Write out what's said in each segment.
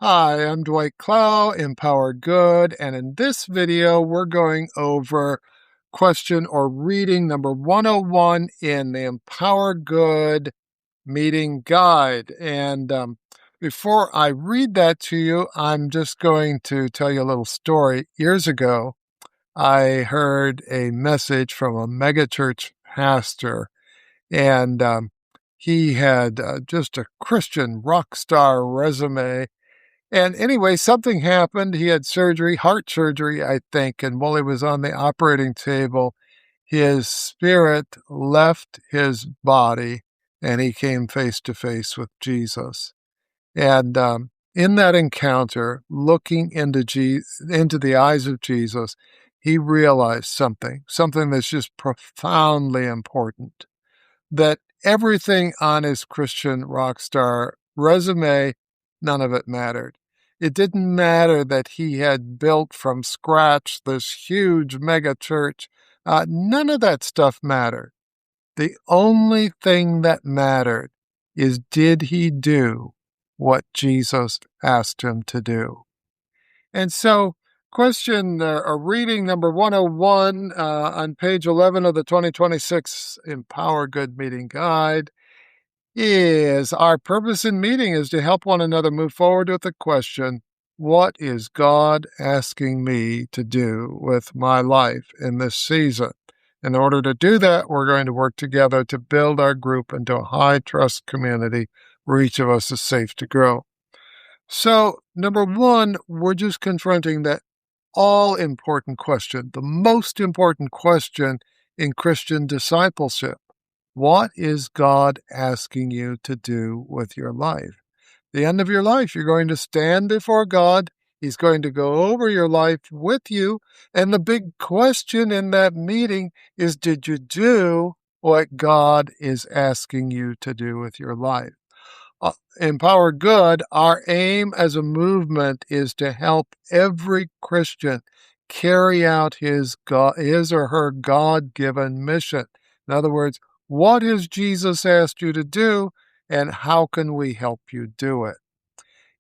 Hi, I'm Dwight Clow, Empower Good, and in this video, we're going over question or reading number 101 in the Empower Good meeting guide. And before I read that to you, I'm just going to tell you a little story. Years ago, I heard a message from a megachurch pastor, and he had just a Christian rock star resume. And anyway, something happened. He had surgery, heart surgery, I think. And while he was on the operating table, his spirit left his body and he came face to face with Jesus. And in that encounter, looking into the eyes of Jesus, he realized something that's just profoundly important, that everything on his Christian rock star resume, none of it mattered. It didn't matter that he had built from scratch this huge mega church. None of that stuff mattered. The only thing that mattered is, did he do what Jesus asked him to do? And so, reading number 101 on page 11 of the 2026 Empower Good Meeting Guide is, our purpose in meeting is to help one another move forward with the question, what is God asking me to do with my life in this season? In order to do that, we're going to work together to build our group into a high trust community where each of us is safe to grow. So, number one, we're just confronting that all important question, the most important question in Christian discipleship. What is God asking you to do with your life? The end of your life, you're going to stand before God. He's going to go over your life with you. And the big question in that meeting is, did you do what God is asking you to do with your life? Empower Good, our aim as a movement is to help every Christian carry out his or her God-given mission. In other words, what has Jesus asked you to do, and how can we help you do it?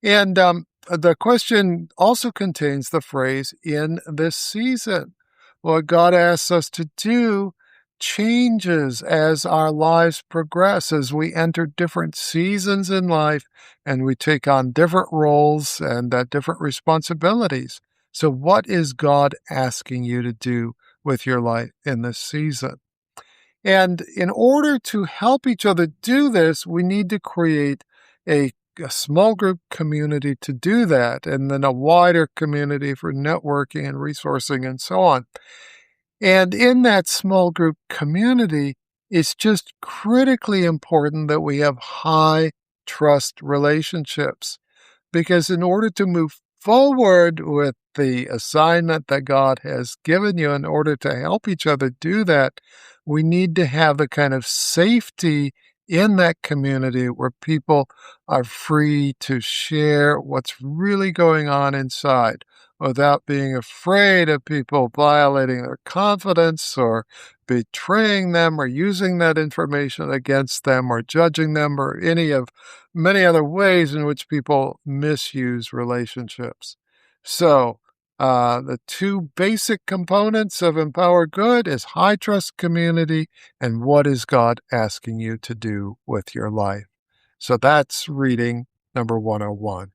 And the question also contains the phrase, in this season. What God asks us to do changes as our lives progress, as we enter different seasons in life and we take on different roles and different responsibilities. So what is God asking you to do with your life in this season? And in order to help each other do this, we need to create a small group community to do that, and then a wider community for networking and resourcing and so on. And in that small group community, it's just critically important that we have high trust relationships, because in order to move forward with the assignment that God has given you, in order to help each other do that, we need to have the kind of safety in that community where people are free to share what's really going on inside without being afraid of people violating their confidence or betraying them or using that information against them or judging them, or any of many other ways in which people misuse relationships. So, the two basic components of Empower Good is high trust community and what is God asking you to do with your life. So that's reading number 101.